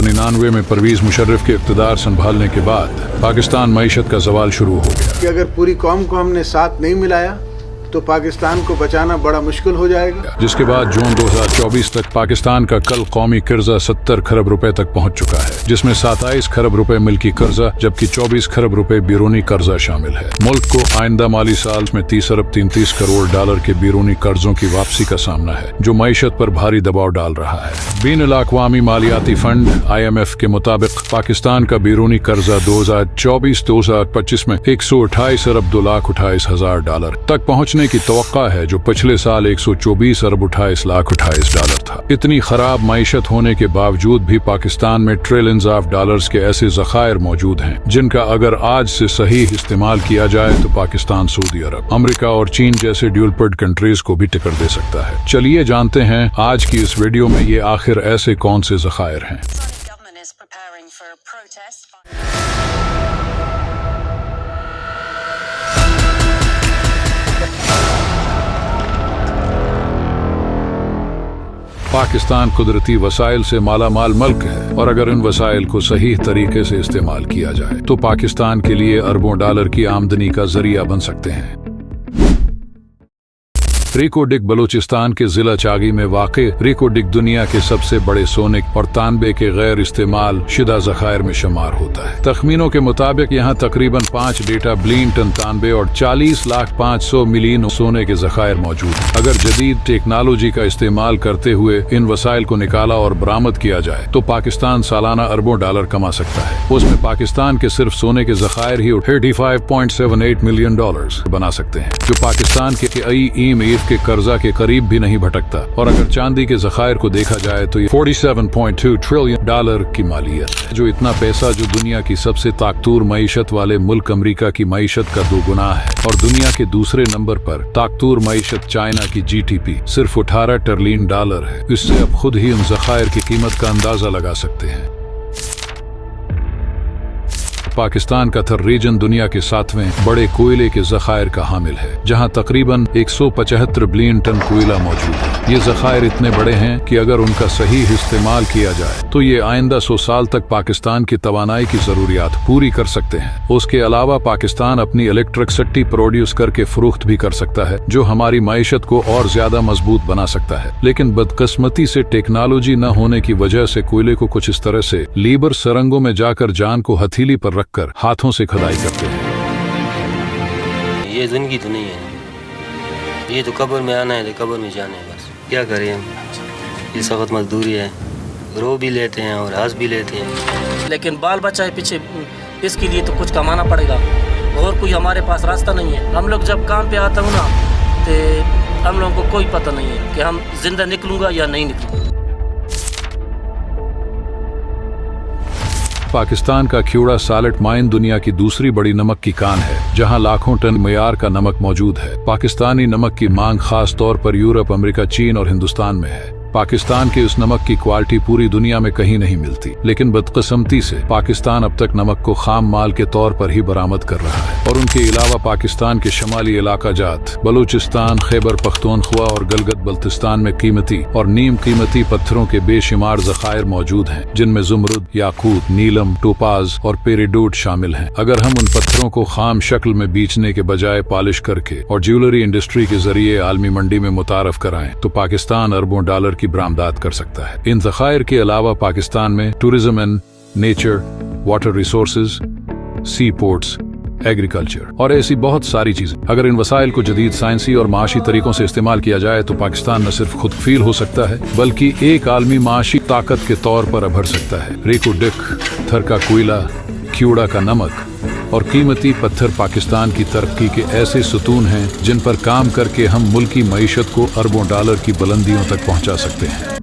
1999 में परवेज मुशर्रफ के इक़्तिदार संभालने के बाद पाकिस्तान मईशत का सवाल शुरू हो गया कि अगर पूरी कौम को हमने साथ नहीं मिलाया तो पाकिस्तान को बचाना बड़ा मुश्किल हो जाएगा। जिसके बाद जून 2024 तक पाकिस्तान का कल कौमी कर्जा 70 खरब रुपए तक पहुंच चुका है, जिसमें 27 खरब रुपए मिल्की कर्जा जबकि 24 खरब रुपए बैरूनी कर्जा शामिल है। मुल्क को आइंदा माली साल में 30 अरब 33 करोड़ डॉलर के बैरूनी कर्जों की वापसी का सामना है, जो मईशत पर भारी दबाव डाल रहा है। बैनुल अक़वामी मालियाती फंड IMF के मुताबिक पाकिस्तान का बैरूनी कर्जा 2024-2025 में 128 अरब 2,28,000 डॉलर तक पहुँचने की तवक्का है, जो पिछले साल 124 अरब 28 लाख 28 डॉलर था। इतनी खराब मईशत होने के बावजूद भी पाकिस्तान में ट्रिलियंस ऑफ डॉलर्स के ऐसे ज़खायर मौजूद हैं, जिनका अगर आज से सही इस्तेमाल किया जाए तो पाकिस्तान, सऊदी अरब, अमेरिका और चीन जैसे ड्यूलपर्ड कंट्रीज को भी टक्कर दे सकता है। चलिए जानते हैं आज की इस वीडियो में ये आखिर ऐसे कौन से ज़खायर हैं। पाकिस्तान कुदरती वसाइल से मालामाल मुल्क है और अगर इन वसाइल को सही तरीके से इस्तेमाल किया जाए तो पाकिस्तान के लिए अरबों डॉलर की आमदनी का जरिया बन सकते हैं। रिकोडिक बलूचिस्तान के जिला चागी में वाक़े रिकोडिक दुनिया के सबसे बड़े सोने और तांबे के गैर इस्तेमाल शुदा ज़खायर में शुमार होता है। तखमीनों के मुताबिक यहाँ तकरीबन 5 डेटा बिलियन टन तांबे और 40,500,000 मिलियन सोने के ज़खायर मौजूद हैं। अगर जदीद टेक्नोलॉजी का इस्तेमाल करते हुए इन वसाइल को निकाला और बरामद किया जाए तो पाकिस्तान सालाना अरबों डॉलर कमा सकता है। उसमें पाकिस्तान के सिर्फ सोने के ज़खायर ही 35.78 मिलियन डॉलर बना सकते हैं, जो पाकिस्तान के IMF के कर्जा के करीब भी नहीं भटकता। और अगर चांदी के ज़खायर को देखा जाए तो ये 47.2 ट्रिलियन डॉलर की मालियत है, जो इतना पैसा जो दुनिया की सबसे ताकतवर मईशत वाले मुल्क अमेरिका की मईशत का 2 गुना है। और दुनिया के दूसरे नंबर पर ताकतवर मईशत चाइना की GDP सिर्फ 18 ट्रिलियन डॉलर है। इससे अब खुद ही उन ज़खायर की कीमत का अंदाजा लगा सकते हैं। पाकिस्तान का थर रीजन दुनिया के 7वें बड़े कोयले के ज़खायर का हामिल है, जहां तकरीबन 175 बिलियन टन कोयला मौजूद है। ये ज़खायर इतने बड़े हैं कि अगर उनका सही इस्तेमाल किया जाए तो ये आइंदा 100 साल तक पाकिस्तान की तवानाई की जरूरियात पूरी कर सकते हैं। उसके अलावा पाकिस्तान अपनी इलेक्ट्रिसिटी प्रोड्यूस करके फरोख्त भी कर सकता है, जो हमारी मईशत को और ज्यादा मजबूत बना सकता है। लेकिन बदकिस्मती से टेक्नोलॉजी न होने की वजह से कोयले को कुछ इस तरह से लीबर सरंगों में जाकर जान को हथेली पर कर हाथों से खुदाई करते हैं। ये जिंदगी तो नहीं है, ये तो कब्र में आना है तो कब्र में जाना है, बस क्या करें हम। ये सख्त मजदूरी है, रो भी लेते हैं और हंस भी लेते हैं, लेकिन बाल बच्चा है पीछे, इसके लिए तो कुछ कमाना पड़ेगा और कोई हमारे पास रास्ता नहीं है। हम लोग जब काम पे आते हो ना तो हम लोगों को कोई पता नहीं है कि हम जिंदा निकलूंगा या नहीं निकलूंगा। पाकिस्तान का ख्यूड़ा सालेट माइन दुनिया की दूसरी बड़ी नमक की कान है, जहां लाखों टन मयार का नमक मौजूद है। पाकिस्तानी नमक की मांग खास तौर पर यूरोप, अमेरिका, चीन और हिंदुस्तान में है। पाकिस्तान के इस नमक की क्वालिटी पूरी दुनिया में कहीं नहीं मिलती, लेकिन बदकिस्मती से पाकिस्तान अब तक नमक को खाम माल के तौर पर ही बरामद कर रहा है। और उनके अलावा पाकिस्तान के शमाली इलाका जात बलूचिस्तान, खैबर पख्तूनख्वा और गलगत बल्तिस्तान में कीमती और नीम कीमती पत्थरों के बेशुमार ज़खायर मौजूद हैं, जिनमें ज़ुमरुद, याकूत, नीलम, टोपाज और पेरिडोट शामिल हैं। अगर हम उन पत्थरों को खाम शक्ल में बेचने के बजाय पॉलिश करके और ज्वेलरी इंडस्ट्री के जरिए आलमी मंडी में मुतारफ कराएं तो पाकिस्तान अरबों डॉलर की बरामदात कर सकता है। इन ज़खायर के अलावा पाकिस्तान में tourism and nature, water resources, sea ports, agriculture और ऐसी बहुत सारी चीजें। अगर इन वसाइल को जदीद साइंसी और माशी तरीकों से इस्तेमाल किया जाए तो पाकिस्तान न सिर्फ खुद फील हो सकता है, बल्कि एक आलमी माशी ताकत के तौर पर उभर सकता है। रिकोडिक, थर का कोयला, ख्यूड़ा का नमक और कीमती पत्थर पाकिस्तान की तरक्की के ऐसे सुतून हैं जिन पर काम करके हम मुल्की मईशत को अरबों डॉलर की बुलंदियों तक पहुंचा सकते हैं।